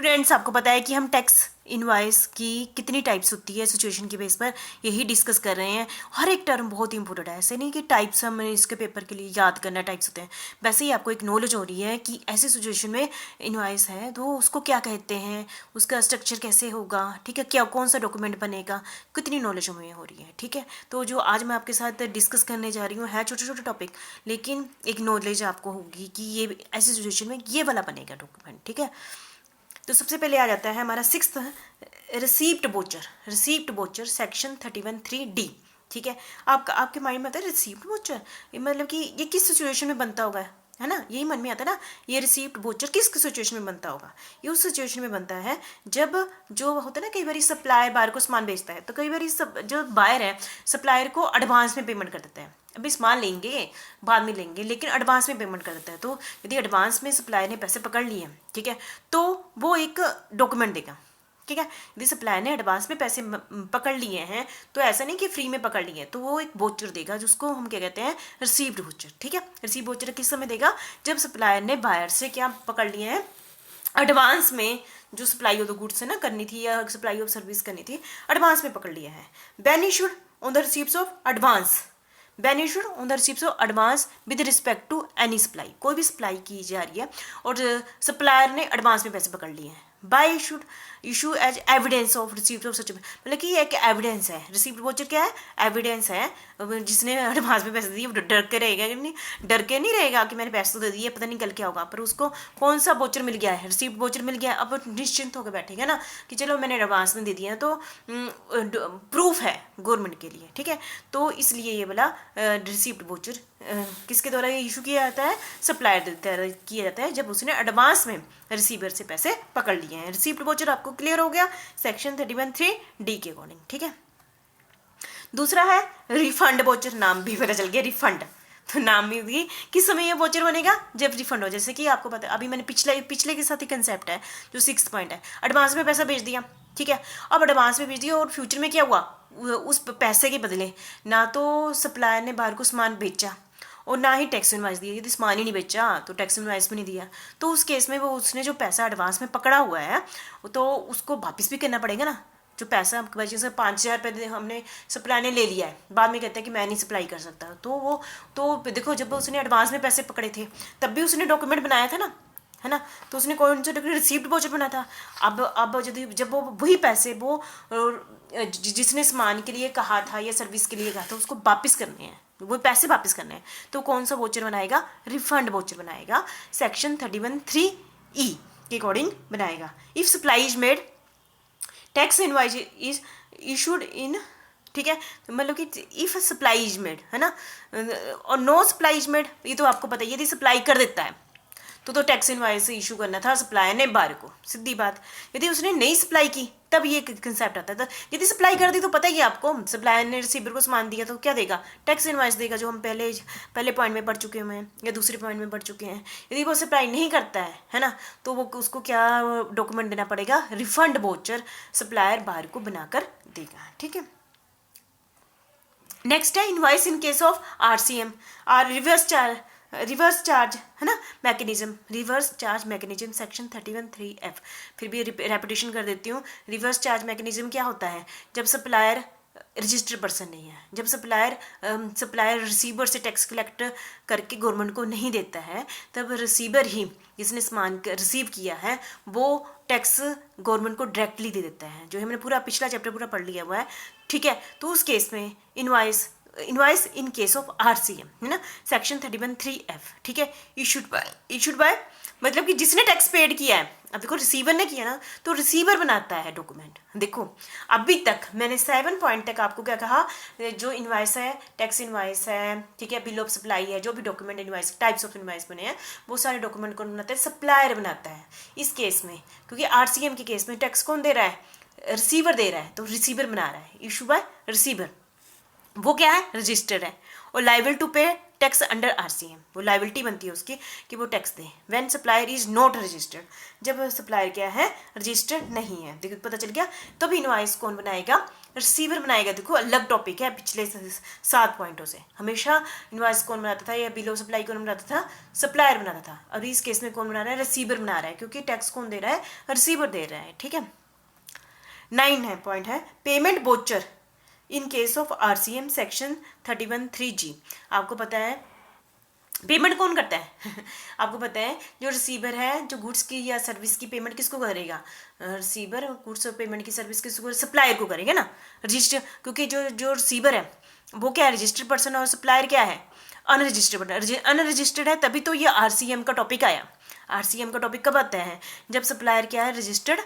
Students, आपको पता है कि हम टैक्स इनवॉइस की कितनी टाइप्स होती है सिचुएशन के बेस पर यही डिस्कस कर रहे हैं। हर एक टर्म बहुत इंपॉर्टेंट है, ऐसे नहीं कि टाइप्स हम इसके पेपर के लिए याद करना टाइप्स होते हैं, वैसे ही आपको एक नॉलेज हो रही है कि ऐसी सिचुएशन में इनवॉइस है तो उसको क्या कहते हैं, उसका स्ट्रक्चर कैसे होगा, ठीक है, क्या कौन सा डॉक्यूमेंट बनेगा, कितनी नॉलेज हमें हो रही है। ठीक है, तो जो आज मैं आपके साथ डिस्कस करने जा रही हूँ है छोटे छोटे टॉपिक, लेकिन एक नॉलेज आपको होगी कि ये ऐसी सिचुएशन में ये वाला बनेगा डॉक्यूमेंट। ठीक है, तो सबसे पहले आ जाता है हमारा sixth, receipt voucher section 31(3)(d। ठीक है, आपके माइंड में आता है रिसीप्ट वोचर, मतलब कि ये किस सिचुएशन में बनता होगा, है ना, यही मन में आता है ना, ये रिसीप्ट वोचर किस सिचुएशन में बनता होगा। ये उस सिचुएशन में बनता है जब जो होता है ना, कई बार सप्लायर बायर को सामान बेचता है, तो कई बार जो बायर है सप्लायर को एडवांस में पेमेंट कर देता है। अभी सामान लेंगे बाद में लेंगे, लेकिन एडवांस में पेमेंट कर देता है। तो यदि एडवांस में सप्लायर ने पैसे पकड़ लिए हैं, ठीक है, तो वो एक डॉक्यूमेंट देगा। ठीक है, यदि सप्लायर ने एडवांस में पैसे पकड़ लिए हैं, तो ऐसा नहीं कि फ्री में पकड़ लिए हैं, तो वो एक वोचर देगा जिसको हम क्या कहते हैं, रिसीव्ड वोचर। ठीक है, रिसीव वोचर किस समय देगा, जब सप्लायर ने बायर से क्या पकड़ लिए हैं, एडवांस में जो सप्लाई ऑफ द गुड्स है ना करनी थी या सप्लाई ऑफ सर्विस करनी थी, एडवांस में पकड़ लिया है। When issued on the receipt of advance, when issued on the receipt of advance with respect to any supply, कोई भी सप्लाई की जा रही है और सप्लायर ने एडवांस में पैसे पकड़ लिए हैं। By issue as evidence of receipt of such, मतलब कि ये एक एविडेंस है। रिसीप्ट वोचर क्या है, एविडेंस है। जिसने एडवांस में पैसे दिए डर के रहेगा कि नहीं, डर के नहीं रहेगा कि मैंने पैसे तो दे दिए पता नहीं कल क्या होगा, पर उसको कौन सा वोचर मिल गया है, रिसीप्ट वोचर मिल गया, अब निश्चिंत होकर बैठेगा ना कि चलो मैंने एडवांस में दे दिया, तो प्रूफ है गवर्नमेंट के लिए। ठीक है, तो इसलिए ये वाला रिसीप्ट वोचर किसके द्वारा ये इशू किया जाता है, सप्लायर द्वारा किया जाता है, जब उसने एडवांस में रिसीवर से पैसे पकड़ लिए हैं। रिसीप्ट वोचर आपको क्लियर हो गया सेक्शन 31(3)(d के अकॉर्डिंग। ठीक है, दूसरा है रिफंड वोचर, नाम भी पता चल गया रिफंड, तो नाम भी होगी किस समय ये वोचर बनेगा, जब रिफंड हो। जैसे कि आपको पता है अभी मैंने पिछले के साथ ही कंसेप्ट है जो 6th पॉइंट है, एडवांस में पैसा भेज दिया। ठीक है, अब एडवांस में भेज दिया और फ्यूचर में क्या हुआ, उस पैसे के बदले ना तो सप्लायर ने बाहर को सामान बेचा और ना ही टैक्स इनवाइस दिया। यदि सामान ही नहीं बेचा तो टैक्स इनवाइस भी नहीं दिया, तो उस केस में वो उसने जो पैसा एडवांस में पकड़ा हुआ है तो उसको वापस भी करना पड़ेगा ना। जो पैसा वजह से 5,000 रुपये हमने सप्लाई ने ले लिया है, बाद में कहता है कि मैं नहीं सप्लाई कर सकता, तो वो तो देखो जब उसने एडवांस में पैसे पकड़े थे तब भी उसने डॉक्यूमेंट बनाया था ना, है ना, तो उसने कौन सा डॉक्यूमेंट, रिसीप्ट वोचर बना था। अब जब वो वही पैसे वो जिसने सामान के लिए कहा था या सर्विस के लिए कहा था उसको वापस करने हैं, वो पैसे वापस करने हैं, तो कौन सा वोचर बनाएगा, रिफंड वोचर बनाएगा, सेक्शन 31(3)(e के अकॉर्डिंग बनाएगा। If supply is made, tax invoice is issued in, ठीक है, तो मतलब कि इफ सप्लाई इज मेड, है ना, और नो सप्लाई इज मेड, ये तो आपको पता है, यदि सप्लाई कर देता है तो टैक्स इनवाइस इशू करना था सप्लायर ने बाहर को, सीधी बात। यदि उसने नहीं सप्लाई की तब ये कंसेप्ट आता था। यदि सप्लाई कर दी तो पता ही आपको, सप्लायर ने रिसीवर को सामान दिया तो क्या देगा, टैक्स इनवाइस देगा, जो हम पहले पॉइंट में पढ़ चुके हैं या दूसरे पॉइंट में पढ़ चुके हैं। यदि वो सप्लाई नहीं करता है ना, तो वो उसको क्या डॉक्यूमेंट देना पड़ेगा, रिफंड वोचर सप्लायर बाहर को बनाकर देगा। ठीक है, नेक्स्ट है invoice in case of RCM और रिवर्स चार्ज, है ना, mechanism, reverse charge mechanism section 31(3)(f। फिर भी रेपिटेशन कर देती हूँ। रिवर्स चार्ज मैकेनिज्म क्या होता है, जब सप्लायर रजिस्टर्ड पर्सन नहीं है, जब सप्लायर रिसीवर से टैक्स कलेक्ट करके गवर्नमेंट को नहीं देता है, तब रिसीवर ही जिसने सामान रिसीव किया है वो टैक्स गवर्नमेंट को डायरेक्टली दे देता है, जो हमने पूरा पिछला चैप्टर पूरा पढ़ लिया हुआ है। ठीक है, तो उस केस में invoice in case of RCM, है ना, सेक्शन 31(3)(f। ठीक है, इशूड बाय मतलब कि जिसने टैक्स पेड किया है, अब देखो रिसीवर ने किया ना, तो रिसीवर बनाता है डॉक्यूमेंट। देखो अभी तक मैंने 7 पॉइंट तक आपको क्या कहा, जो इनवाइस है, टैक्स इनवाइस है, ठीक है, बिल ऑफ सप्लाई है, जो भी document invoice, types of invoice बने हैं, वो सारे डॉक्यूमेंट कौन बनाता है, सप्लायर बनाता है। इस केस में क्योंकि RCM के केस में टैक्स कौन दे रहा है, रिसीवर दे रहा है, तो रिसीवर बना रहा है, इशू बाय रिसीवर। वो क्या है, रजिस्टर्ड है और liable to pay tax under RCM, वो लाइबिलिटी बनती है उसकी कि वो tax they. When supplier is not registered, जब सप्लायर क्या है, रजिस्टर्ड नहीं है। देखो पता चल गया। तो भी इनवॉइस कौन बनाएगा, रिसीवर बनाएगा। देखो अलग टॉपिक है पिछले 7 पॉइंटों से। हमेशा इनवॉइस कौन बनाता था या बिल ऑफ सप्लाई कौन बनाता था, सप्लायर बनाता था। और इस केस में कौन बना रहा है, रिसीवर बना रहा है, क्योंकि टैक्स कौन दे रहा है, रिसीवर दे रहा है। ठीक है। 9 है पॉइंट है payment voucher in case of RCM section 31(3)(g। आपको पता है पेमेंट कौन करता है आपको पता है जो रिसीवर है, जो गुड्स की या सर्विस की पेमेंट किसको करेगा, रिसीवर। गुड्स और पेमेंट की सर्विस किसको, सप्लायर को करेगा ना, रजिस्टर। क्योंकि जो रिसीवर है वो क्या है, रजिस्टर्ड पर्सन, और सप्लायर क्या है, अनरजिस्टर्ड पर्सन। अनरजिस्टर्ड है तभी तो ये आरसीएम का टॉपिक आया। आरसीएम का टॉपिक कब आता है, जब सप्लायर क्या है, रजिस्टर्ड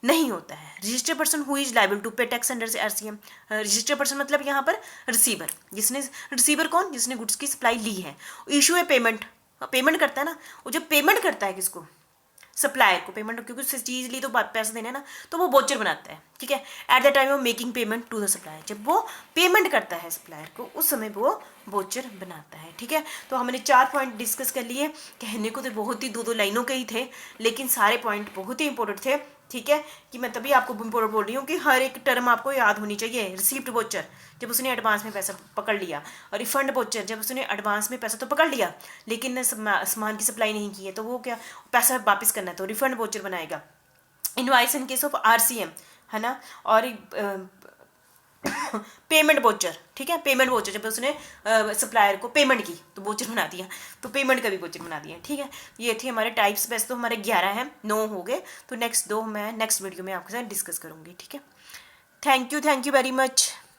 नहीं होता है। Registered person who is liable to pay tax under से आरसीएम। रजिस्टर्ड पर्सन मतलब यहाँ पर रिसीवर, जिसने, रिसीवर कौन, जिसने गुड्स की सप्लाई ली है। इशू है पेमेंट, पेमेंट करता है ना, वो जब पेमेंट करता है किसको, सप्लायर को पेमेंट, क्योंकि उससे चीज़ ली तो पैसे देने ना, तो वो वोचर बनाता है। ठीक है। At the time of making payment to the supplier, जब वो पेमेंट करता है सप्लायर को, उस समय वो वोचर बनाता है। ठीक है। तो हमने 4 पॉइंट डिस्कस कर लिए। कहने को तो बहुत ही 2-2 लाइनों के ही थे, लेकिन सारे पॉइंट बहुत ही इंपॉर्टेंट थे। ठीक है, कि मैं तभी आपको इम्पोर्टेंट बोल रही हूँ कि हर एक टर्म आपको याद होनी चाहिए। रिसीप्ट वोचर, जब उसने एडवांस में पैसा पकड़ लिया, और रिफंड वोचर, जब उसने एडवांस में पैसा तो पकड़ लिया लेकिन सामान की सप्लाई नहीं की है, तो वो क्या, पैसा वापस करना है, तो रिफंड वोचर बनाएगा। Invoice in case of RCM, है ना। और पेमेंट वोचर, ठीक है, पेमेंट वोचर, जब उसने सप्लायर को पेमेंट की तो वोचर बना दिया, तो पेमेंट का भी वोचर बना दिया। ठीक है। ये थे हमारे टाइप्स। वैसे तो हमारे 11 हैं, 9 हो गए, तो नेक्स्ट 2 मैं नेक्स्ट वीडियो में आपके साथ डिस्कस करूँगी। ठीक है। Thank you very much.